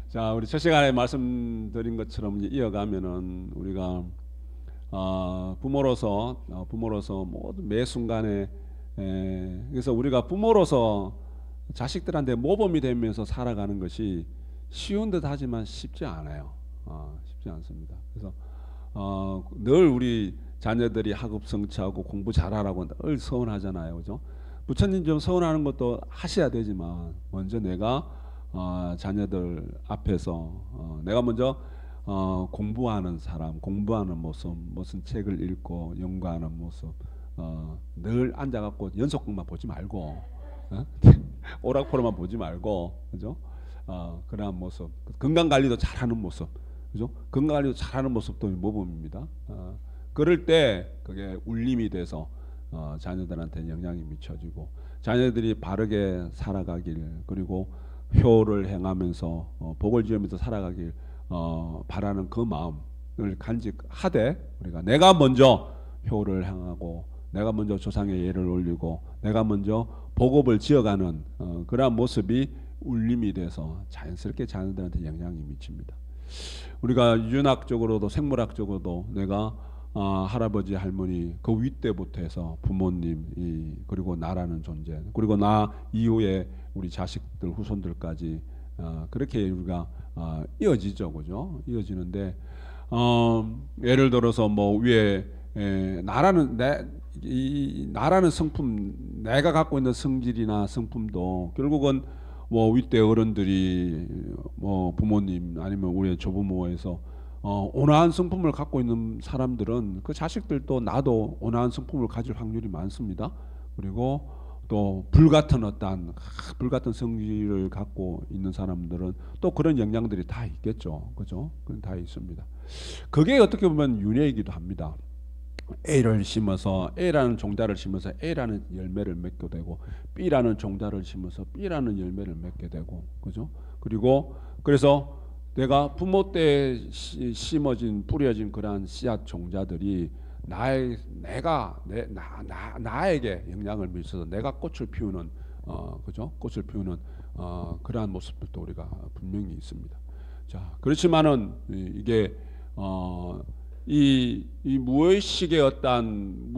자, 우리 첫 시간에 말씀드린 것처럼 이제 이어가면은 우리가 부모로서 모든 매 순간에 그래서 우리가 부모로서 자식들한테 모범이 되면서 살아가는 것이 쉬운 듯 하지만 쉽지 않아요. 쉽지 않습니다. 그래서 늘 우리 자녀들이 학업 성취하고 공부 잘하라고 늘 서운하잖아요, 그죠? 부처님 좀 서운하는 것도 하셔야 되지만 먼저 내가 자녀들 앞에서 내가 먼저 공부하는 사람, 공부하는 모습, 무슨 책을 읽고 연구하는 모습, 늘 앉아갖고 연속극만 보지 말고, 오락포로만 보지 말고, 그죠? 그러한 모습, 건강 관리도 잘하는 모습, 그죠? 건강 관리도 잘하는 모습도 모범입니다. 그럴 때 그게 울림이 돼서 자녀들한테 영향이 미쳐지고 자녀들이 바르게 살아가길 그리고 효를 행하면서 복을 지으면서 살아가길 바라는 그 마음을 간직하되 우리가 내가 먼저 효를 행하고 내가 먼저 조상의 예를 올리고 내가 먼저 복업을 지어가는 그러한 모습이 울림이 돼서 자연스럽게 자녀들한테 영향이 미칩니다. 우리가 유전학적으로도 생물학적으로도 내가 할아버지 할머니 그 윗대부터 해서 부모님 그리고 나라는 존재 그리고 나 이후에 우리 자식들 후손들까지 그렇게 우리가 이어지죠, 그죠? 이어지는데 예를 들어서 뭐 위에 나라는 성품 내가 갖고 있는 성질이나 성품도 결국은 뭐 윗대 어른들이 뭐 부모님 아니면 우리 조부모에서 온화한 성품을 갖고 있는 사람들은 그 자식들도 나도 온화한 성품을 가질 확률이 많습니다. 그리고 또 불같은 성질을 갖고 있는 사람들은 또 그런 영향들이 다 있겠죠, 그죠? 그건 다 있습니다. 그게 어떻게 보면 윤회이기도 합니다. A를 심어서 A라는 종자를 심어서 A라는 열매를 맺게 되고 B라는 종자를 심어서 B라는 열매를 맺게 되고 그죠? 그리고 그래서 내가 부모 때 심어진 뿌려진 그러한 씨앗 종자들이 나에게 영향을 미쳐서 내가 꽃을 피우는 그죠? 꽃을 피우는 그러한 모습들도 우리가 분명히 있습니다. 자, 그렇지만은 이게 이 무의식이라는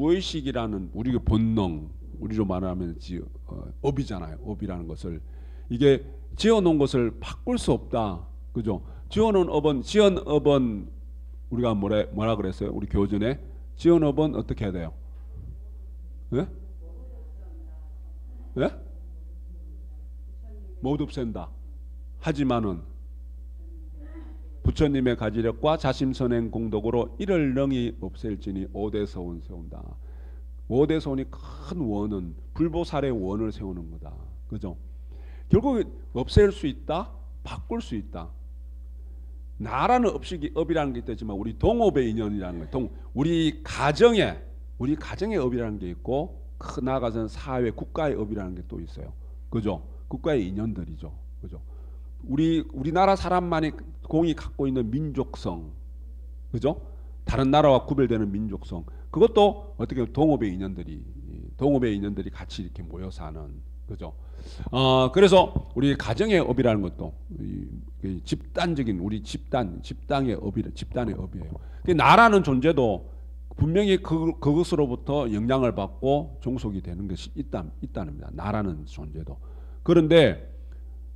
우리의 본능, 우리로 말하면 업이잖아요. 업이라는 것을 이게 지어놓은 것을 바꿀 수 없다, 그죠? 지어놓은 업은 우리가 뭐라 그랬어요? 우리 교전에 지어놓은 업은 어떻게 해야 돼요? 예? 예? 못 없앤다. 하지만은 부처님의 가지력과 자심선행 공덕으로 이를 능히 없앨지니 오대서원 세운다. 오대서원이 큰 원은 불보살의 원을 세우는 거다. 그죠? 결국 없앨 수 있다, 바꿀 수 있다. 나라는 업이라는 게 있지만 우리 동업의 인연이라는 거, 우리 가정의 업이라는 게 있고 나아가서는 사회 국가의 업이라는 게 또 있어요. 그죠? 국가의 인연들이죠. 그죠? 우리나라 사람만이 공이 갖고 있는 민족성, 그죠? 다른 나라와 구별되는 민족성, 그것도 어떻게 보면 동업의 인연들이 같이 이렇게 모여 사는, 그죠? 그래서 우리 가정의 업이라는 것도 집단적인 우리 집단의 업이에요. 나라는 존재도 분명히 그것으로부터 영향을 받고 종속이 되는 것이 있다는 겁니다. 나라는 존재도. 그런데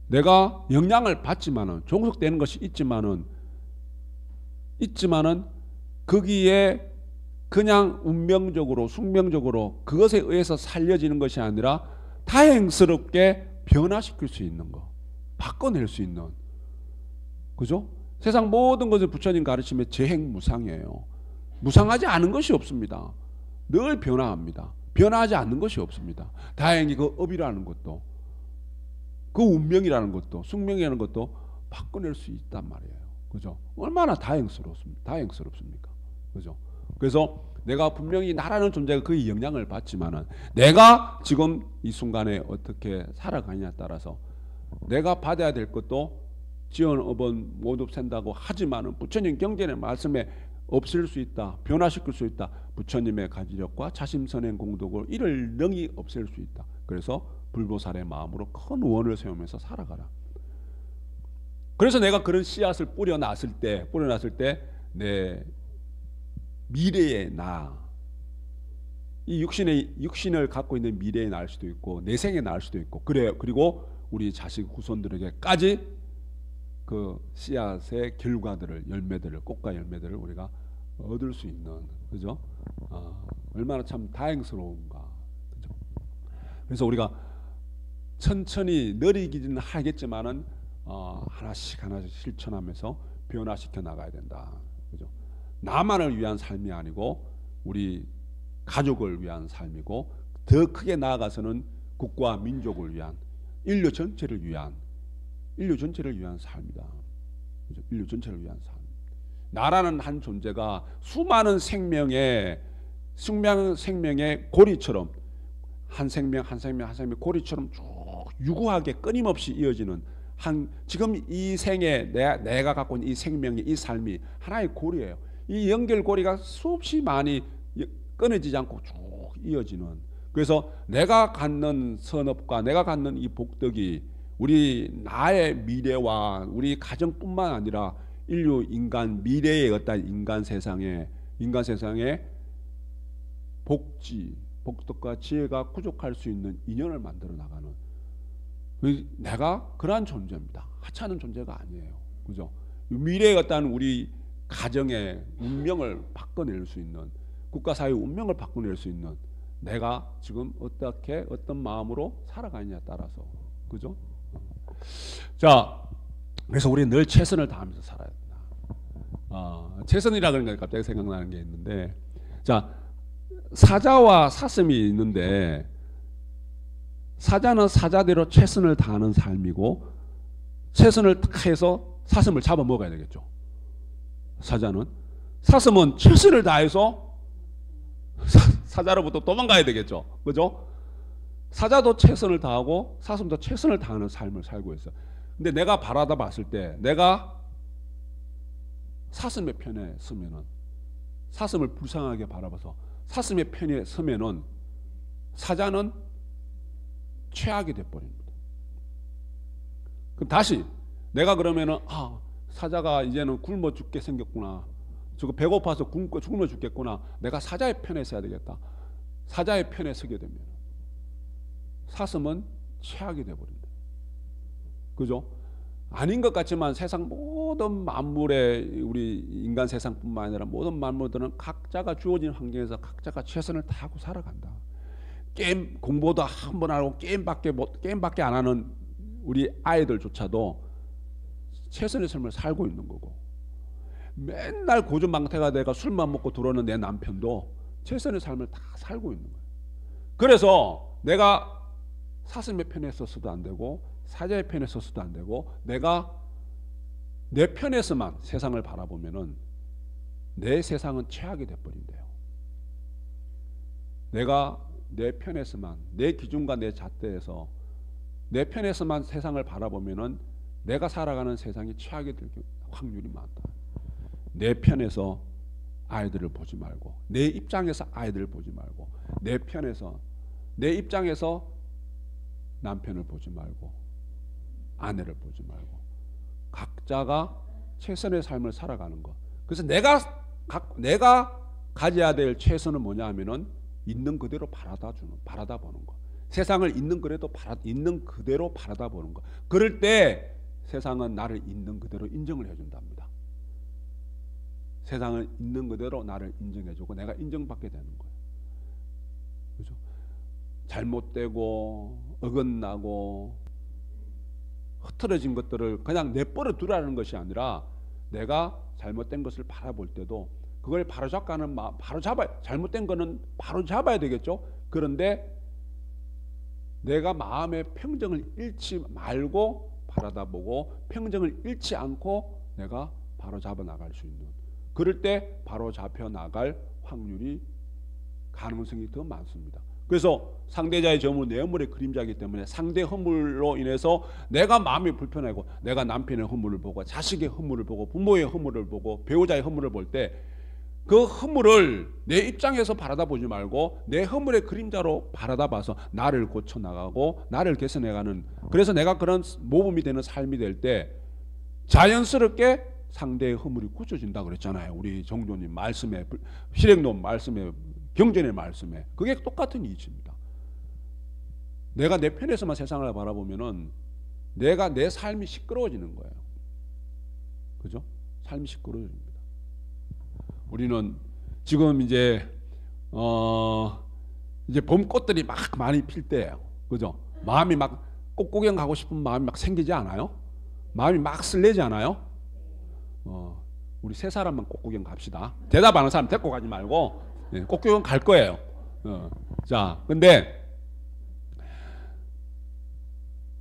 내가 영향을 받지만은 종속되는 것이 있지만은 거기에 그냥 운명적으로 숙명적으로 그것에 의해서 살려지는 것이 아니라 다행스럽게 변화시킬 수 있는 거, 바꿔낼 수 있는, 그죠? 세상 모든 것을 부처님 가르침에 재행무상이에요. 무상하지 않은 것이 없습니다. 늘 변화합니다. 변화하지 않는 것이 없습니다. 다행히 그 업이라는 것도 그 운명이라는 것도 숙명이라는 것도 바꿔낼 수 있단 말이에요. 그죠? 얼마나 다행스럽습니까? 그죠? 그래서 내가 분명히 나라는 존재가 그 영향을 받지만은 내가 지금 이 순간에 어떻게 살아가냐에 따라서 내가 받아야 될 것도 지은 업은 못 없앤다고 하지만은 부처님 경전의 말씀에 없앨 수 있다, 변화시킬 수 있다. 부처님의 가지력과 자심선행 공덕으로 이를 능히 없앨 수 있다. 그래서 불보살의 마음으로 큰 원을 세우면서 살아가라. 그래서 내가 그런 씨앗을 뿌려놨을 때 내 미래의 나, 이 육신을 갖고 있는 미래에 나을 수도 있고 내 생에 나을 수도 있고 그리고 우리 자식 후손들에게까지 그 씨앗의 결과들을 열매들을 꽃과 열매들을 우리가 얻을 수 있는, 그죠? 얼마나 참 다행스러운가, 그죠? 그래서 우리가 천천히 느리기는 하겠지만은 하나씩 실천하면서 변화시켜 나가야 된다, 그죠? 나만을 위한 삶이 아니고 우리 가족을 위한 삶이고 더 크게 나아가서는 국가 민족을 위한 인류 전체를 위한 삶이다. 그죠? 인류 전체를 위한 삶. 나라는 한 존재가 수많은 생명의 고리처럼 한 생명 고리처럼 쭉 유구하게 끊임없이 이어지는 지금 이 생에 내가 갖고 있는 이 생명의 이 삶이 하나의 고리예요. 이 연결고리가 수없이 많이 끊어지지 않고 쭉 이어지는, 그래서 내가 갖는 선업과 내가 갖는 이 복덕이 나의 미래와 우리 가정뿐만 아니라 인간 미래의 어떤 인간 세상에 복덕과 지혜가 부족할 수 있는 인연을 만들어 나가는, 내가 그러한 존재입니다. 하찮은 존재가 아니에요, 그죠? 미래의 어떤 우리 가정의 운명을 바꿔낼 수 있는, 국가사회의 운명을 바꿔낼 수 있는 내가 지금 어떤 마음으로 살아가느냐에 따라서, 그죠? 자, 그래서 우리 늘 최선을 다하면서 살아야 된다. 최선이라는 게 갑자기 생각나는 게 있는데, 자, 사자와 사슴이 있는데 사자는 사자대로 최선을 다하는 삶이고 최선을 다해서 사슴을 잡아먹어야 되겠죠. 사슴은 최선을 다해서 사자로부터 도망가야 되겠죠, 그죠? 사자도 최선을 다하고 사슴도 최선을 다하는 삶을 살고 있어요. 근데 내가 바라다 봤을 때 내가 사슴의 편에 서면은, 사슴을 불쌍하게 바라봐서 사슴의 편에 서면은 사자는 최악이 돼버립니다. 그럼 다시 내가 그러면은 사자가 이제는 굶어 죽게 생겼구나, 저거 배고파서 굶어 죽겠구나, 내가 사자의 편에 서야 되겠다. 사자의 편에 서게 되면 사슴은 최악이 돼버린다, 그죠? 아닌 것 같지만 세상 모든 만물의, 우리 인간 세상뿐만 아니라 모든 만물들은 각자가 주어진 환경에서 각자가 최선을 다하고 살아간다. 공부도 한 번 하고 게임밖에 안 하는 우리 아이들조차도 최선의 삶을 살고 있는 거고, 맨날 고주망태가 돼가 술만 먹고 들어오는 내 남편도 최선의 삶을 다 살고 있는 거예요. 그래서 내가 사슴의 편에 서서도 안 되고 사자의 편에 서서도 안 되고, 내가 내 편에서만 세상을 바라보면은 내 세상은 최악이 돼버린대요. 내가 내 편에서만, 내 기준과 내 잣대에서 내 편에서만 세상을 바라보면은 내가 살아가는 세상이 최악이 될 확률이 많다. 내 편에서 아이들을 보지 말고, 내 입장에서 아이들을 보지 말고, 내 입장에서 남편을 보지 말고, 아내를 보지 말고, 각자가 최선의 삶을 살아가는 것. 그래서 내가 가져야 될 최선은 뭐냐 하면은 있는 그대로 바라다보는 것. 세상을 있는 그대로 바라다보는 것. 그럴 때 세상은 나를 있는 그대로 인정을 해준답니다. 세상을 있는 그대로 나를 인정해주고 내가 인정받게 되는 거예요. 그죠? 잘못되고 어긋나고 흐트러진 것들을 그냥 내버려 두라는 것이 아니라, 내가 잘못된 것을 바라볼 때도 그걸 잘못된 거는 바로 잡아야 되겠죠. 그런데 내가 마음의 평정을 잃지 말고 바라다보고 평정을 잃지 않고 내가 바로 잡아 나갈 수 있는, 그럴 때 바로 잡혀 나갈 확률이, 가능성이 더 많습니다. 그래서 상대자의 점은 내 허물의 그림자이기 때문에 상대 허물로 인해서 내가 마음이 불편하고, 내가 남편의 허물을 보고 자식의 허물을 보고 부모의 허물을 보고 배우자의 허물을 볼 때 그 허물을 내 입장에서 바라다 보지 말고 내 허물의 그림자로 바라다 봐서 나를 고쳐 나가고 나를 개선해가는, 그래서 내가 그런 모범이 되는 삶이 될 때 자연스럽게 상대의 허물이 굳혀진다 그랬잖아요. 우리 정조님 말씀에, 실행론 말씀에, 경전의 말씀에. 그게 똑같은 이치입니다. 내가 내 편에서만 세상을 바라보면은 내가 내 삶이 시끄러워지는 거예요. 그죠? 삶이 시끄러워집니다. 우리는 지금 이제 봄꽃들이 막 많이 필 때예요. 그죠? 마음이 막 꽃구경 가고 싶은 마음이 막 생기지 않아요? 마음이 막 설레지 않아요? 우리 세 사람만 꽃구경 갑시다. 대답하는 사람 데리고 가지 말고 꽃구경 갈 거예요. 자, 근데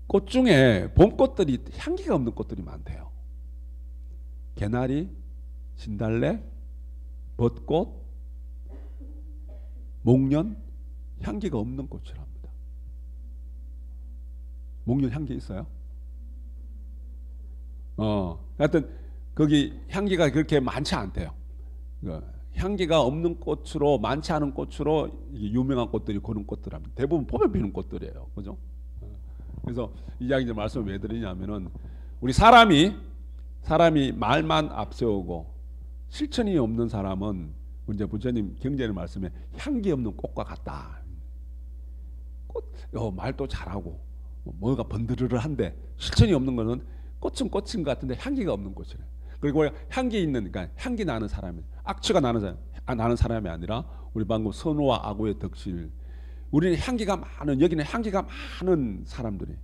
꽃 중에 봄꽃들이 향기가 없는 꽃들이 많대요. 개나리, 진달래, 벚꽃, 목련, 향기가 없는 꽃이랍니다. 목련 향기 있어요? 하여튼 거기 향기가 그렇게 많지 않대요. 향기가 없는 꽃으로, 많지 않은 꽃으로 유명한 꽃들이 그런 꽃들합니다. 대부분 봄에 피는 꽃들이에요. 그죠? 그래서 이 이야기 말씀을 왜 드리냐면은 우리 사람이 말만 앞세우고 실천이 없는 사람은 이제 부처님 경전의 말씀에 향기 없는 꽃과 같다. 말도 잘하고 뭐가 번드르르한데 실천이 없는 거는 꽃은 꽃인 것 같은데 향기가 없는 꽃이래. 그리고 향기 있는, 그러니까 향기 나는 사람이, 악취가 나는 사람이 아니라 우리 방금 선호와 악오의 덕실. 우리는 향기가 많은, 여기는 향기가 많은 사람들이,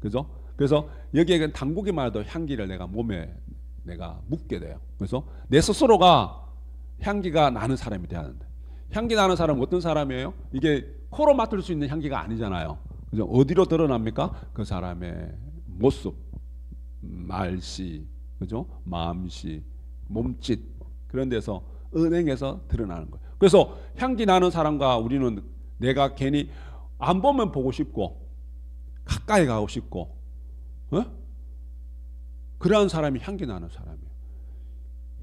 그죠? 그래서 여기에 당국이만 해도 향기를 내가 몸에 내가 묻게 돼요. 그래서 내 스스로가 향기가 나는 사람이 돼야 하는데, 향기 나는 사람은 어떤 사람이에요? 이게 코로 맡을 수 있는 향기가 아니잖아요. 그죠? 어디로 드러납니까? 그 사람의 모습, 말씨, 그죠? 마음씨, 몸짓, 그런 데서 은행에서 드러나는 거예요. 그래서 향기 나는 사람과 우리는 내가 괜히 안 보면 보고 싶고 가까이 가고 싶고 그러한 사람이 향기 나는 사람이에요.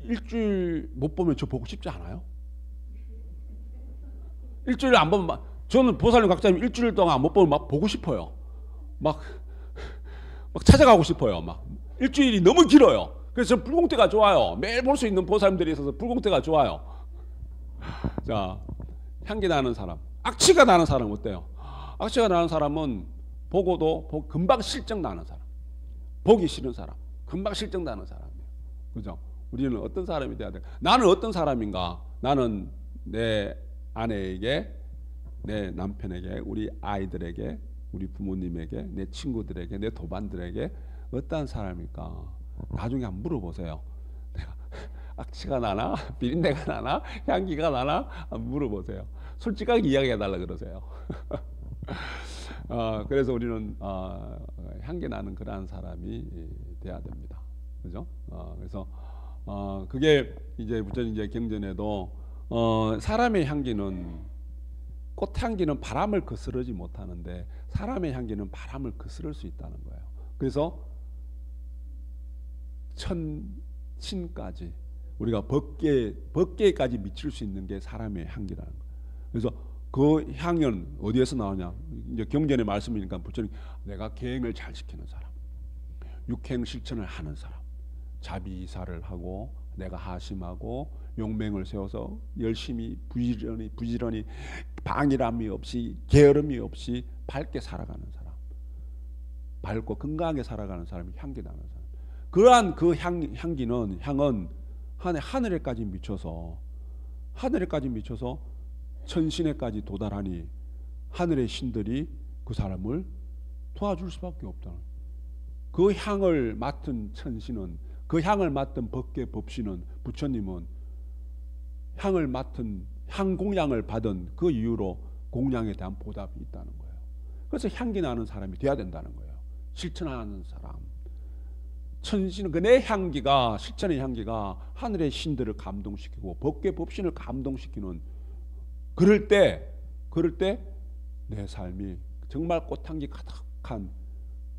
일주일 못 보면 저 보고 싶지 않아요? 일주일 안 보면 저는 보살님 각자님 일주일 동안 못 보면 막 보고 싶어요. 막 찾아가고 싶어요. 막 일주일이 너무 길어요. 그래서 불공태가 좋아요. 매일 볼 수 있는 보살님들이 있어서 불공태가 좋아요. 자, 향기 나는 사람, 악취가 나는 사람 어때요? 악취가 나는 사람은 보고도 금방 실증 나는 사람, 보기 싫은 사람, 금방 실증 나는 사람이에요. 그죠? 우리는 어떤 사람이 돼야 돼? 나는 어떤 사람인가? 나는 내 아내에게, 내 남편에게, 우리 아이들에게, 우리 부모님에게, 내 친구들에게, 내 도반들에게 어떤 사람일까? 나중에 한번 물어보세요. 내가 악취가 나나? 비린내가 나나? 향기가 나나? 한번 물어보세요. 솔직하게 이야기해달라 그러세요. 그래서 우리는 향기 나는 그러한 사람이 돼야 됩니다. 그죠? 그래서 그게 이제 부처님 이제 경전에도 사람의 향기는, 꽃향기는 바람을 거스르지 못하는데 사람의 향기는 바람을 거스를 수 있다는 거예요. 그래서 천신까지 우리가 법계까지 미칠 수 있는 게 사람의 향기라는 거예요. 그래서 그 향은 어디에서 나오냐? 이제 경전의 말씀이니까 부처님 내가 계행을 잘 지키는 사람, 육행 실천을 하는 사람, 자비이사를 하고 내가 하심하고 용맹을 세워서 열심히 부지런히 방일함이 없이 게으름이 없이 밝게 살아가는 사람, 밝고 건강하게 살아가는 사람이 향기 나는 사람. 그러한 그 향은 하늘에까지 미쳐서 천신에까지 도달하니 하늘의 신들이 그 사람을 도와줄 수밖에 없다. 그 향을 맡은 천신은, 그 향을 맡은 법계 법신은, 부처님은 향을 맡은 향 공양을 받은 그 이유로 공양에 대한 보답이 있다는 거예요. 그래서 향기 나는 사람이 돼야 된다는 거예요. 실천하는 사람. 천신은 그 내 향기가, 실천의 향기가 하늘의 신들을 감동시키고 법계 법신을 감동시키는, 그럴 때 내 삶이 정말 꽃향기 가득한,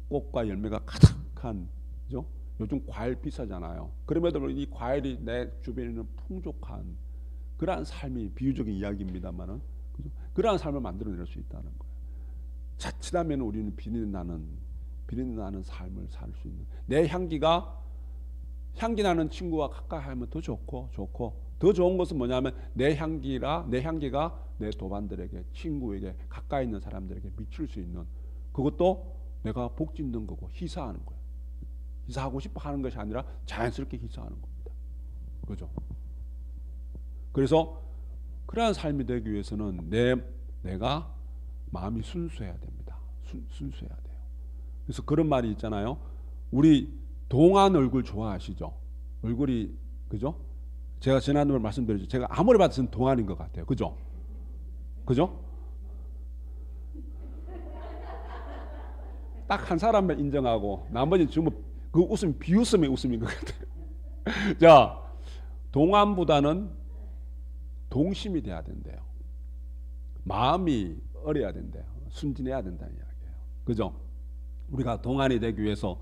꽃과 열매가 가득한, 그죠? 요즘 과일 비싸잖아요. 그럼에도 불구하고 이 과일이 내 주변에 있는 풍족한 그러한 삶이, 비유적인 이야기입니다만은, 그죠? 그러한 삶을 만들어낼 수 있다는 거예요. 자칫하면 우리는 비린내 나는 삶을 살 수 있는, 내 향기가 향기 나는 친구와 가까이 하면 더 좋고 더 좋은 것은 뭐냐면 내 향기가 내 도반들에게, 친구에게, 가까이 있는 사람들에게 미칠 수 있는, 그것도 내가 복 짓는 거고 희사하는 거예요. 희사하고 싶어 하는 것이 아니라 자연스럽게 희사하는 겁니다. 그죠? 그래서 그러한 삶이 되기 위해서는 내가 마음이 순수해야 됩니다. 순수해야 돼요. 그래서 그런 말이 있잖아요. 우리 동안 얼굴 좋아하시죠? 얼굴이, 그죠? 제가 지난번에 말씀드렸죠. 제가 아무리 봐도 저는 동안인 것 같아요. 그죠? 그죠? 딱 한 사람만 인정하고 나머지는 전부 그 웃음 비웃음의 웃음인 것 같아요. 자, 동안보다는 동심이 돼야 된대요. 마음이 어려야 된대요. 순진해야 된다는 이야기예요. 그죠? 우리가 동안이 되기 위해서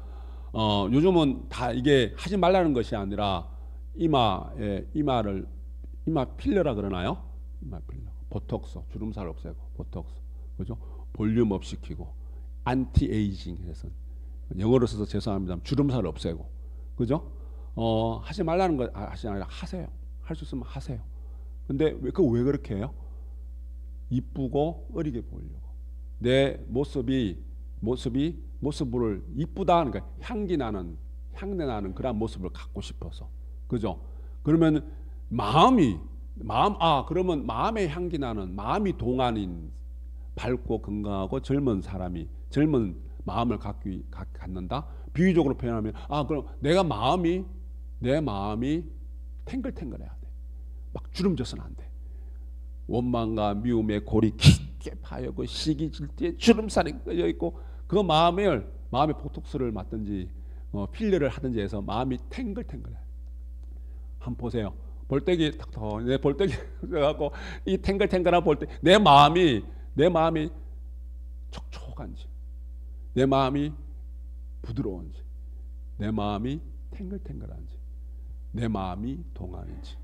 요즘은 다 이게 하지 말라는 것이 아니라 이마 필러라 그러나요? 이마 필러, 보톡스, 주름살 없애고, 보톡스, 그죠? 볼륨 업 시키고, 안티 에이징 해서, 영어로 써서 죄송합니다. 주름살 없애고, 그죠? 하지 말라는 거 하시 아니라 하세요. 할 수 있으면 하세요. 근데 왜 그렇게 해요? 이쁘고 어리게 보이려고. 내 모습을 이쁘다, 그러니까 향내 나는 그런 모습을 갖고 싶어서. 그죠? 그러면 그러면 마음의 향기 나는, 마음이 동안인, 밝고 건강하고 젊은 마음을 갖는다. 비유적으로 표현하면, 그럼 내 마음이 탱글탱글해야 돼. 막 주름져서는 안 돼. 원망과 미움의 골이 깊게 파여고, 시기 질 때 주름살이 꺼져 있고, 그 마음에 보톡스를 맞든지 필러를 하든지 해서 마음이 탱글탱글해. 한번 보세요. 볼때기 내 볼때기 갖고 이 탱글탱글한 볼때 내 마음이 촉촉한지, 내 마음이 부드러운지, 내 마음이 탱글탱글한지, 내 마음이 동안인지,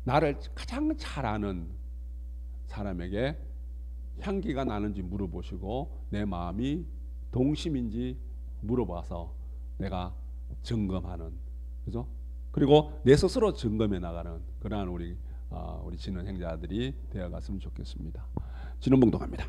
나를 가장 잘 아는 사람에게 향기가 나는지 물어보시고 내 마음이 동심인지 물어봐서 내가 점검하는, 그죠? 그리고 내 스스로 점검해 나가는 그러한 우리 진흥 행자들이 되어갔으면 좋겠습니다. 진흥봉동합니다.